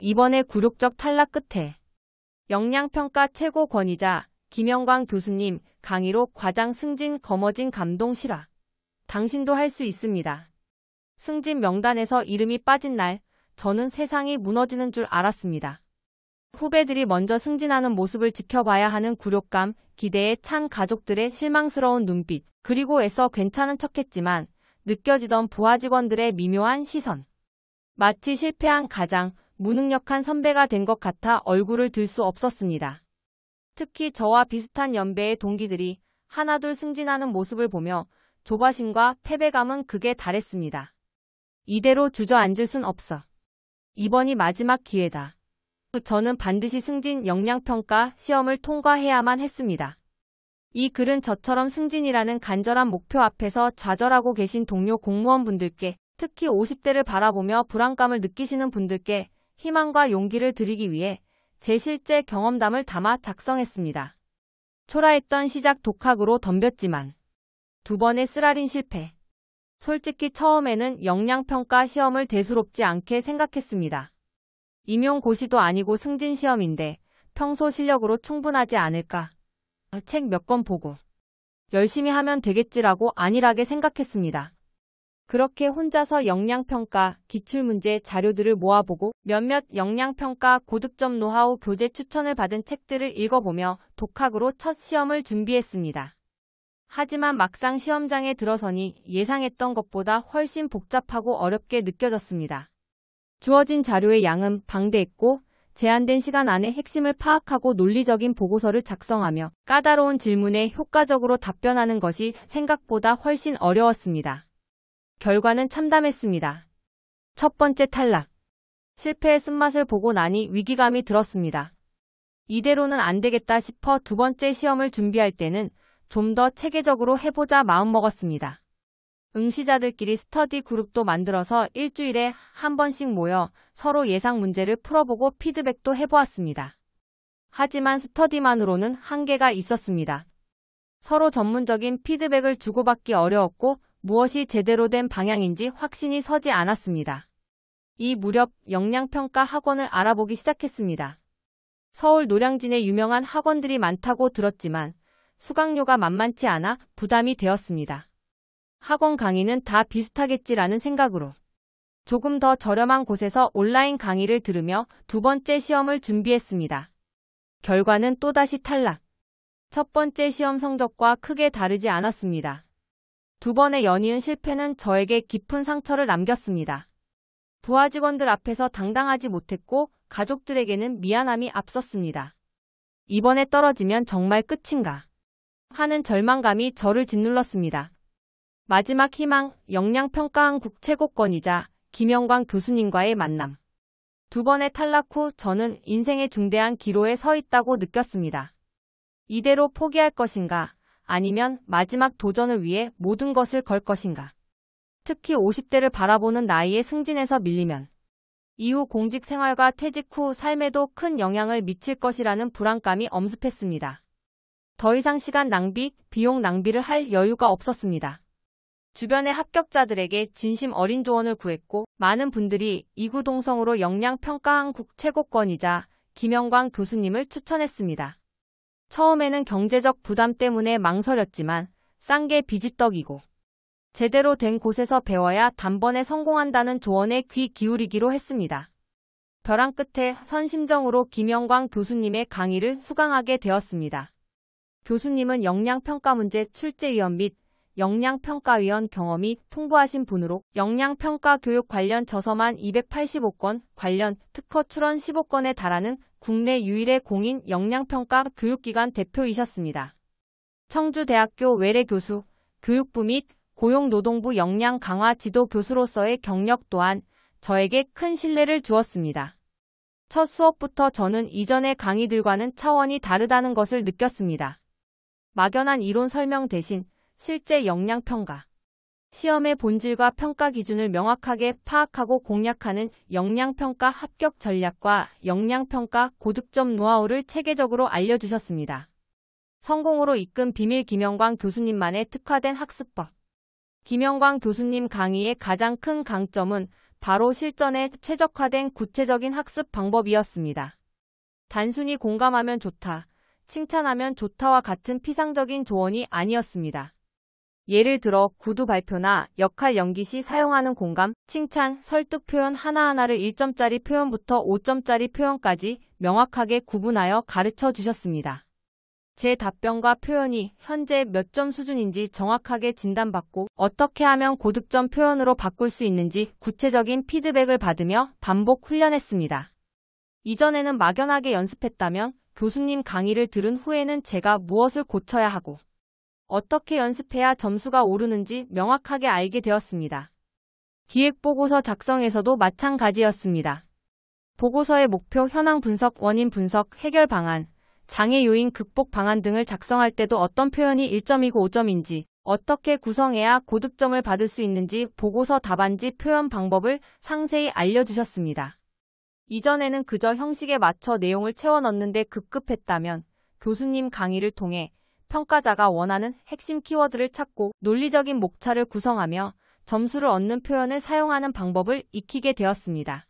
이번에 굴욕적 탈락 끝에 영양평가 최고 권위자 김영광 교수님 강의로 과장 승진 거머쥔 감동 실화. 당신도 할 수 있습니다. 승진 명단에서 이름이 빠진 날 저는 세상이 무너지는 줄 알았습니다. 후배들이 먼저 승진하는 모습을 지켜봐야 하는 굴욕감, 기대에 찬 가족들의 실망스러운 눈빛, 그리고 애써 괜찮은 척했지만 느껴지던 부하 직원들의 미묘한 시선. 마치 실패한 가장 무능력한 선배가 된 것 같아 얼굴을 들 수 없었습니다. 특히 저와 비슷한 연배의 동기들이 하나둘 승진하는 모습을 보며 조바심과 패배감은 극에 달했습니다. 이대로 주저앉을 순 없어. 이번이 마지막 기회다. 저는 반드시 승진 역량평가 시험을 통과해야만 했습니다. 이 글은 저처럼 승진이라는 간절한 목표 앞에서 좌절하고 계신 동료 공무원분들께, 특히 50대를 바라보며 불안감을 느끼시는 분들께 희망과 용기를 드리기 위해 제 실제 경험담을 담아 작성했습니다. 초라했던 시작 독학으로 덤볐지만 두 번의 쓰라린 실패. 솔직히 처음에는 역량평가 시험을 대수롭지 않게 생각했습니다. 임용고시도 아니고 승진시험인데 평소 실력으로 충분하지 않을까? 책 몇 권 보고 열심히 하면 되겠지라고 안일하게 생각했습니다. 그렇게 혼자서 역량평가 기출문제 자료들을 모아보고 몇몇 역량평가 고득점 노하우 교재 추천을 받은 책들을 읽어보며 독학으로 첫 시험을 준비했습니다. 하지만 막상 시험장에 들어서니 예상했던 것보다 훨씬 복잡하고 어렵게 느껴졌습니다. 주어진 자료의 양은 방대했고 제한된 시간 안에 핵심을 파악하고 논리적인 보고서를 작성하며 까다로운 질문에 효과적으로 답변하는 것이 생각보다 훨씬 어려웠습니다. 결과는 참담했습니다. 첫 번째 탈락. 실패의 쓴맛을 보고 나니 위기감이 들었습니다. 이대로는 안 되겠다 싶어 두 번째 시험을 준비할 때는 좀 더 체계적으로 해보자 마음먹었습니다. 응시자들끼리 스터디 그룹도 만들어서 일주일에 한 번씩 모여 서로 예상 문제를 풀어보고 피드백도 해보았습니다. 하지만 스터디만으로는 한계가 있었습니다. 서로 전문적인 피드백을 주고받기 어려웠고 무엇이 제대로 된 방향인지 확신이 서지 않았습니다. 이 무렵 역량평가 학원을 알아보기 시작했습니다. 서울 노량진에 유명한 학원들이 많다고 들었지만 수강료가 만만치 않아 부담이 되었습니다. 학원 강의는 다 비슷하겠지라는 생각으로 조금 더 저렴한 곳에서 온라인 강의를 들으며 두 번째 시험을 준비했습니다. 결과는 또다시 탈락. 첫 번째 시험 성적과 크게 다르지 않았습니다. 두 번의 연이은 실패는 저에게 깊은 상처를 남겼습니다. 부하 직원들 앞에서 당당하지 못했고 가족들에게는 미안함이 앞섰습니다. 이번에 떨어지면 정말 끝인가 하는 절망감이 저를 짓눌렀습니다. 마지막 희망, 역량평가한국 최고권위자 김영광 교수님과의 만남. 두 번의 탈락 후 저는 인생의 중대한 기로에 서 있다고 느꼈습니다. 이대로 포기할 것인가? 아니면 마지막 도전을 위해 모든 것을 걸 것인가? 특히 50대를 바라보는 나이에 승진에서 밀리면 이후 공직 생활과 퇴직 후 삶에도 큰 영향을 미칠 것이라는 불안감이 엄습했습니다. 더 이상 시간 낭비, 비용 낭비를 할 여유가 없었습니다. 주변의 합격자들에게 진심 어린 조언을 구했고 많은 분들이 이구동성으로 역량평가한국 최고권위자 김영광 교수님을 추천했습니다. 처음에는 경제적 부담 때문에 망설였지만 싼 게 비지떡이고 제대로 된 곳에서 배워야 단번에 성공한다는 조언에 귀 기울이기로 했습니다. 벼랑 끝에 선심정으로 김영광 교수님의 강의를 수강하게 되었습니다. 교수님은 역량평가 문제 출제위원 및 역량평가위원 경험이 풍부하신 분으로 역량평가 교육 관련 저서만 285권, 관련 특허 출원 15건에 달하는 국내 유일의 공인 역량평가 교육기관 대표이셨습니다. 청주대학교 외래교수, 교육부 및 고용노동부 역량 강화 지도 교수로서의 경력 또한 저에게 큰 신뢰를 주었습니다. 첫 수업부터 저는 이전의 강의들과는 차원이 다르다는 것을 느꼈습니다. 막연한 이론 설명 대신 실제 역량평가, 시험의 본질과 평가 기준을 명확하게 파악하고 공략하는 역량평가 합격 전략과 역량평가 고득점 노하우를 체계적으로 알려주셨습니다. 성공으로 이끈 비밀 김영광 교수님만의 특화된 학습법. 김영광 교수님 강의의 가장 큰 강점은 바로 실전에 최적화된 구체적인 학습 방법이었습니다. 단순히 공감하면 좋다, 칭찬하면 좋다와 같은 피상적인 조언이 아니었습니다. 예를 들어 구두 발표나 역할 연기 시 사용하는 공감, 칭찬, 설득 표현 하나하나를 1점짜리 표현부터 5점짜리 표현까지 명확하게 구분하여 가르쳐 주셨습니다. 제 답변과 표현이 현재 몇 점 수준인지 정확하게 진단받고 어떻게 하면 고득점 표현으로 바꿀 수 있는지 구체적인 피드백을 받으며 반복 훈련했습니다. 이전에는 막연하게 연습했다면 교수님 강의를 들은 후에는 제가 무엇을 고쳐야 하고 어떻게 연습해야 점수가 오르는지 명확하게 알게 되었습니다. 기획보고서 작성에서도 마찬가지였습니다. 보고서의 목표, 현황 분석, 원인 분석, 해결 방안, 장애 요인 극복 방안 등을 작성할 때도 어떤 표현이 1점이고 5점인지, 어떻게 구성해야 고득점을 받을 수 있는지 보고서 답안지 표현 방법을 상세히 알려주셨습니다. 이전에는 그저 형식에 맞춰 내용을 채워 넣는데 급급했다면 교수님 강의를 통해 평가자가 원하는 핵심 키워드를 찾고 논리적인 목차를 구성하며 점수를 얻는 표현을 사용하는 방법을 익히게 되었습니다.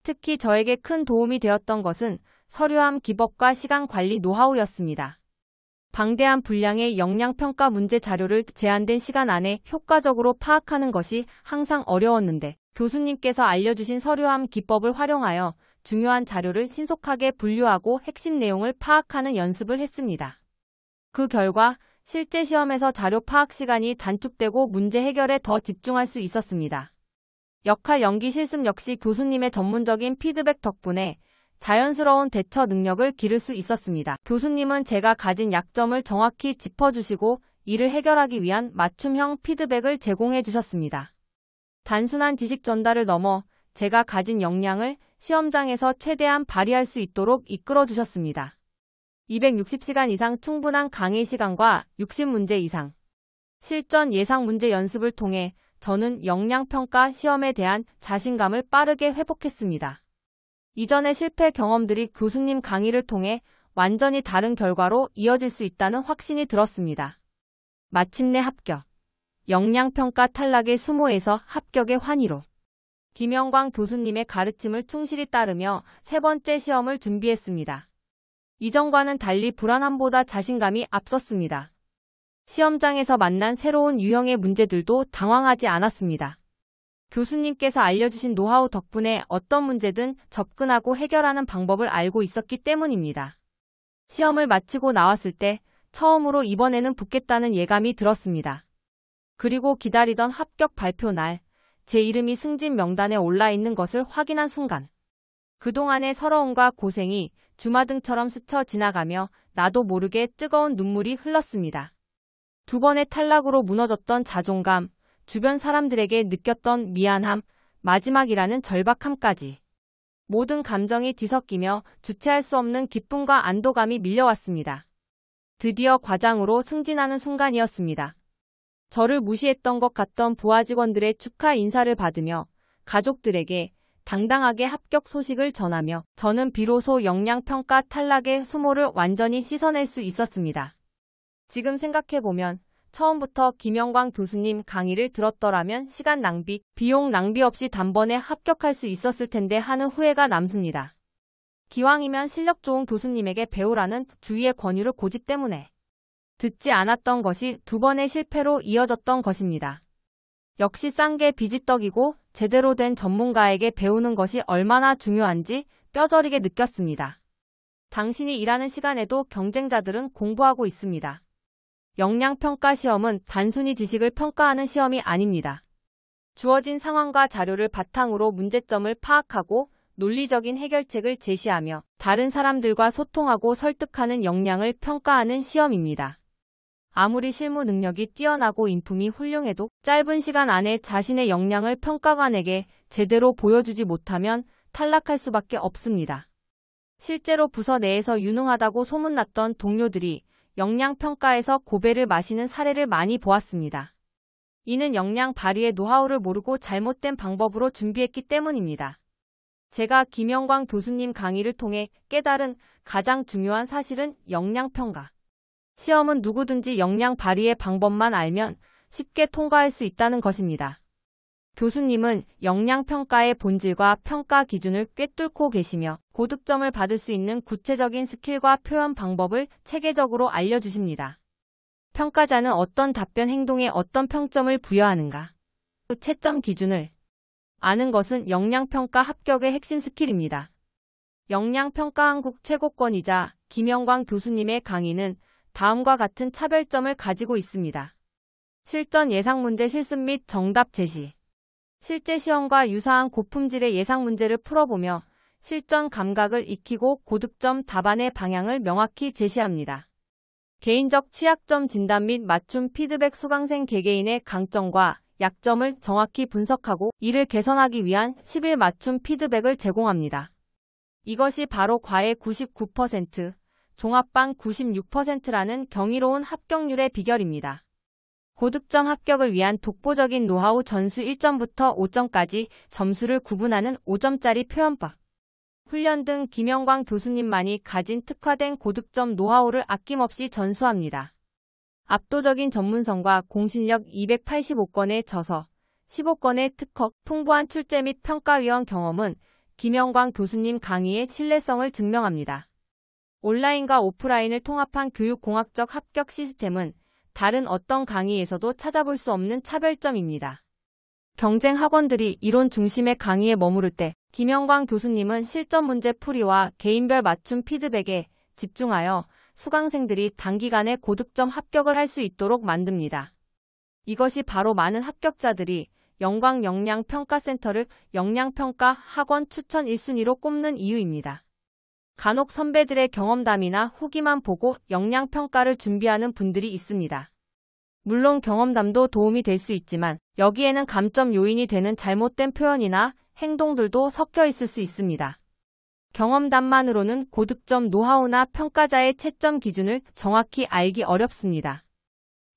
특히 저에게 큰 도움이 되었던 것은 서류함 기법과 시간 관리 노하우였습니다. 방대한 분량의 역량평가 문제 자료를 제한된 시간 안에 효과적으로 파악하는 것이 항상 어려웠는데 교수님께서 알려주신 서류함 기법을 활용하여 중요한 자료를 신속하게 분류하고 핵심 내용을 파악하는 연습을 했습니다. 그 결과 실제 시험에서 자료 파악 시간이 단축되고 문제 해결에 더 집중할 수 있었습니다. 역할 연기 실습 역시 교수님의 전문적인 피드백 덕분에 자연스러운 대처 능력을 기를 수 있었습니다. 교수님은 제가 가진 약점을 정확히 짚어주시고 이를 해결하기 위한 맞춤형 피드백을 제공해 주셨습니다. 단순한 지식 전달을 넘어 제가 가진 역량을 시험장에서 최대한 발휘할 수 있도록 이끌어 주셨습니다. 260시간 이상 충분한 강의 시간과 60문제 이상 실전 예상 문제 연습을 통해 저는 역량평가 시험에 대한 자신감을 빠르게 회복했습니다. 이전의 실패 경험들이 교수님 강의를 통해 완전히 다른 결과로 이어질 수 있다는 확신이 들었습니다. 마침내 합격. 역량평가 탈락의 수모에서 합격의 환희로. 김영광 교수님의 가르침을 충실히 따르며 세 번째 시험을 준비했습니다. 이전과는 달리 불안함보다 자신감이 앞섰습니다. 시험장에서 만난 새로운 유형의 문제들도 당황하지 않았습니다. 교수님께서 알려주신 노하우 덕분에 어떤 문제든 접근하고 해결하는 방법을 알고 있었기 때문입니다. 시험을 마치고 나왔을 때 처음으로 이번에는 붙겠다는 예감이 들었습니다. 그리고 기다리던 합격 발표 날, 제 이름이 승진 명단에 올라 있는 것을 확인한 순간 그동안의 서러움과 고생이 주마등처럼 스쳐 지나가며 나도 모르게 뜨거운 눈물이 흘렀습니다. 두 번의 탈락으로 무너졌던 자존감, 주변 사람들에게 느꼈던 미안함, 마지막이라는 절박함까지. 모든 감정이 뒤섞이며 주체할 수 없는 기쁨과 안도감이 밀려왔습니다. 드디어 과장으로 승진하는 순간이었습니다. 저를 무시했던 것 같던 부하 직원들의 축하 인사를 받으며 가족들에게 당당하게 합격 소식을 전하며 저는 비로소 역량평가 탈락의 수모를 완전히 씻어낼 수 있었습니다. 지금 생각해보면 처음부터 김영광 교수님 강의를 들었더라면 시간 낭비, 비용 낭비 없이 단번에 합격할 수 있었을 텐데 하는 후회가 남습니다. 기왕이면 실력 좋은 교수님에게 배우라는 주위의 권유를 고집 때문에 듣지 않았던 것이 두 번의 실패로 이어졌던 것입니다. 역시 싼 게 비지떡이고 제대로 된 전문가에게 배우는 것이 얼마나 중요한지 뼈저리게 느꼈습니다. 당신이 일하는 시간에도 경쟁자들은 공부하고 있습니다. 역량평가 시험은 단순히 지식을 평가하는 시험이 아닙니다. 주어진 상황과 자료를 바탕으로 문제점을 파악하고 논리적인 해결책을 제시하며 다른 사람들과 소통하고 설득하는 역량을 평가하는 시험입니다. 아무리 실무 능력이 뛰어나고 인품이 훌륭해도 짧은 시간 안에 자신의 역량을 평가관에게 제대로 보여주지 못하면 탈락할 수밖에 없습니다. 실제로 부서 내에서 유능하다고 소문났던 동료들이 역량평가에서 고배를 마시는 사례를 많이 보았습니다. 이는 역량 발휘의 노하우를 모르고 잘못된 방법으로 준비했기 때문입니다. 제가 김영광 교수님 강의를 통해 깨달은 가장 중요한 사실은 역량평가. 시험은 누구든지 역량 발휘의 방법만 알면 쉽게 통과할 수 있다는 것입니다. 교수님은 영양평가의 본질과 평가 기준을 꿰뚫고 계시며 고득점을 받을 수 있는 구체적인 스킬과 표현 방법을 체계적으로 알려주십니다. 평가자는 어떤 답변 행동에 어떤 평점을 부여하는가? 그 채점 기준을 아는 것은 영양평가 합격의 핵심 스킬입니다. 영양평가 한국 최고권이자 김영광 교수님의 강의는 다음과 같은 차별점을 가지고 있습니다. 실전 예상 문제 실습 및 정답 제시. 실제 시험과 유사한 고품질의 예상 문제를 풀어보며 실전 감각을 익히고 고득점 답안의 방향을 명확히 제시합니다. 개인적 취약점 진단 및 맞춤 피드백 수강생 개개인의 강점과 약점을 정확히 분석하고 이를 개선하기 위한 10일 맞춤 피드백을 제공합니다. 이것이 바로 과외 99%, 종합반 96%라는 경이로운 합격률의 비결입니다. 고득점 합격을 위한 독보적인 노하우 전수 1점부터 5점까지 점수를 구분하는 5점짜리 표현법. 훈련 등 김영광 교수님만이 가진 특화된 고득점 노하우를 아낌없이 전수합니다. 압도적인 전문성과 공신력 285건의 저서, 15건의 특허, 풍부한 출제 및 평가위원 경험은 김영광 교수님 강의의 신뢰성을 증명합니다. 온라인과 오프라인을 통합한 교육공학적 합격 시스템은 다른 어떤 강의에서도 찾아볼 수 없는 차별점입니다. 경쟁 학원들이 이론 중심의 강의에 머무를 때 김영광 교수님은 실전 문제 풀이와 개인별 맞춤 피드백에 집중하여 수강생들이 단기간에 고득점 합격을 할 수 있도록 만듭니다. 이것이 바로 많은 합격자들이 영광 영양평가센터를 영양평가 학원 추천 1순위로 꼽는 이유입니다. 간혹 선배들의 경험담이나 후기만 보고 영양평가를 준비하는 분들이 있습니다. 물론 경험담도 도움이 될 수 있지만 여기에는 감점 요인이 되는 잘못된 표현이나 행동들도 섞여 있을 수 있습니다. 경험담만으로는 고득점 노하우나 평가자의 채점 기준을 정확히 알기 어렵습니다.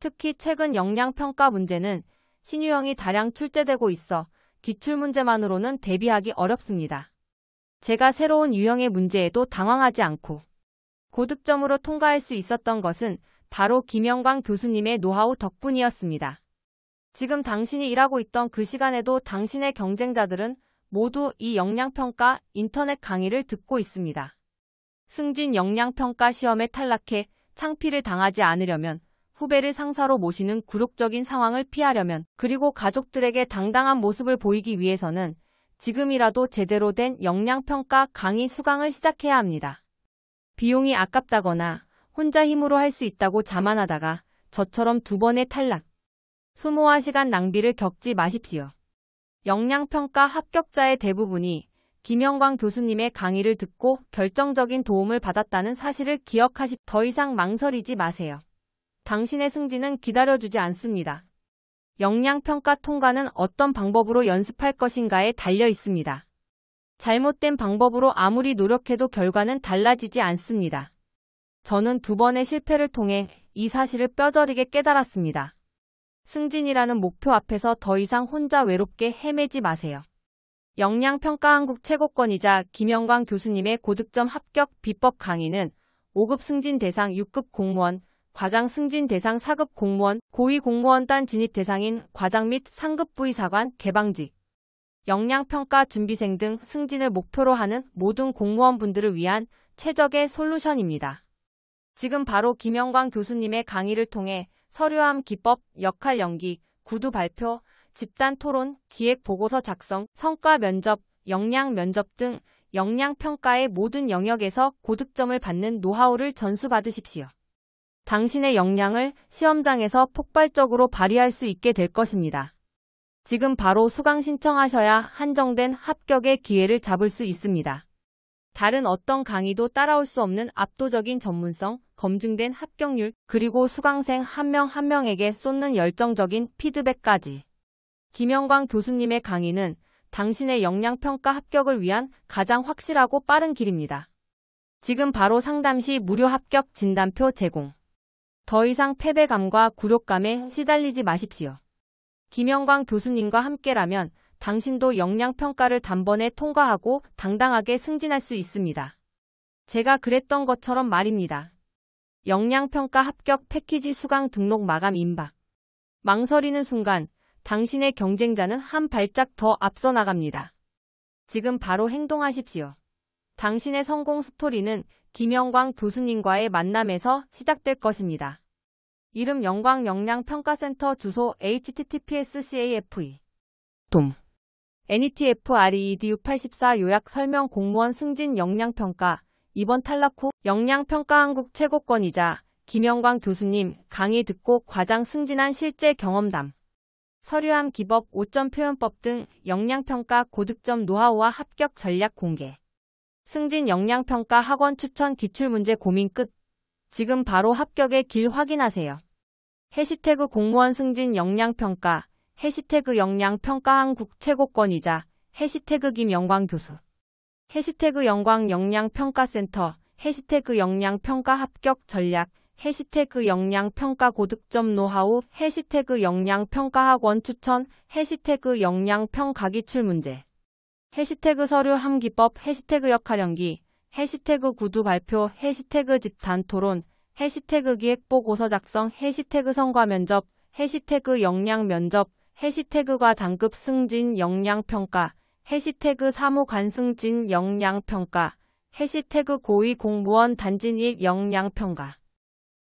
특히 최근 영양평가 문제는 신유형이 다량 출제되고 있어 기출문제만으로는 대비하기 어렵습니다. 제가 새로운 유형의 문제에도 당황하지 않고 고득점으로 통과할 수 있었던 것은 바로 김영광 교수님의 노하우 덕분이었습니다. 지금 당신이 일하고 있던 그 시간에도 당신의 경쟁자들은 모두 이 영양평가 인터넷 강의를 듣고 있습니다. 승진 영양평가 시험에 탈락해 창피를 당하지 않으려면, 후배를 상사로 모시는 굴욕적인 상황을 피하려면, 그리고 가족들에게 당당한 모습을 보이기 위해서는 지금이라도 제대로 된 영양평가 강의 수강을 시작해야 합니다. 비용이 아깝다거나 혼자 힘으로 할 수 있다고 자만하다가 저처럼 2번의 탈락, 수모와 시간 낭비를 겪지 마십시오. 영양평가 합격자의 대부분이 김영광 교수님의 강의를 듣고 결정적인 도움을 받았다는 사실을 기억하시. 더 이상 망설이지 마세요. 당신의 승진은 기다려주지 않습니다. 영양평가 통과는 어떤 방법으로 연습할 것인가에 달려 있습니다. 잘못된 방법으로 아무리 노력해도 결과는 달라지지 않습니다. 저는 2번의 실패를 통해 이 사실을 뼈저리게 깨달았습니다. 승진이라는 목표 앞에서 더 이상 혼자 외롭게 헤매지 마세요. 영양평가 한국 최고권이자 김영광 교수님의 고득점 합격 비법 강의는 5급 승진 대상 6급 공무원, 과장 승진 대상 4급 공무원, 고위 공무원단 진입 대상인 과장 및 상급 부의사관 개방직, 영양평가 준비생 등 승진을 목표로 하는 모든 공무원분들을 위한 최적의 솔루션입니다. 지금 바로 김영광 교수님의 강의를 통해 서류함 기법, 역할 연기, 구두 발표, 집단 토론, 기획 보고서 작성, 성과 면접, 역량 면접 등 영양평가의 모든 영역에서 고득점을 받는 노하우를 전수받으십시오. 당신의 역량을 시험장에서 폭발적으로 발휘할 수 있게 될 것입니다. 지금 바로 수강 신청하셔야 한정된 합격의 기회를 잡을 수 있습니다. 다른 어떤 강의도 따라올 수 없는 압도적인 전문성, 검증된 합격률, 그리고 수강생 한 명 한 명에게 쏟는 열정적인 피드백까지. 김영광 교수님의 강의는 당신의 영양평가 합격을 위한 가장 확실하고 빠른 길입니다. 지금 바로 상담 시 무료 합격 진단표 제공. 더 이상 패배감과 굴욕감에 시달리지 마십시오. 김영광 교수님과 함께라면 당신도 영양평가를 단번에 통과하고 당당하게 승진할 수 있습니다. 제가 그랬던 것처럼 말입니다. 영양평가 합격 패키지 수강 등록 마감 임박. 망설이는 순간 당신의 경쟁자는 한 발짝 더 앞서 나갑니다. 지금 바로 행동하십시오. 당신의 성공 스토리는 김영광 교수님과의 만남에서 시작될 것입니다. 이름 영광 역량평가센터 주소 https://cafe 돔 NETFREEDU84 요약 설명 공무원 승진 역량평가 이번 탈락 후 역량평가 한국 최고권이자 김영광 교수님 강의 듣고 과장 승진한 실제 경험담 서류함 기법 5점 표현법 등 역량평가 고득점 노하우와 합격 전략 공개 승진 역량평가 학원 추천 기출문제 고민 끝 지금 바로 합격의 길 확인하세요. 해시태그 공무원 승진 역량평가 해시태그 역량평가 한국 최고권이자 해시태그 김영광 교수 해시태그 영광 역량평가센터 해시태그 역량평가 합격 전략 해시태그 역량평가 고득점 노하우 해시태그 역량평가 학원 추천 해시태그 역량평가 기출문제 해시태그 서류 함기법 해시태그 역할연기 해시태그 구두 발표 해시태그 집단 토론 해시태그 기획보고서 작성 해시태그 성과면접 해시태그 역량면접 해시태그 과장급 승진 역량평가 해시태그 사무관 승진 역량평가 해시태그 고위공무원 단진입 역량평가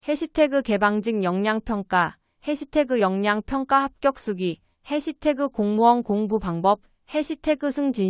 해시태그 개방직 역량평가 해시태그 역량평가 합격수기 해시태그 공무원 공부 방법 해시태그 승진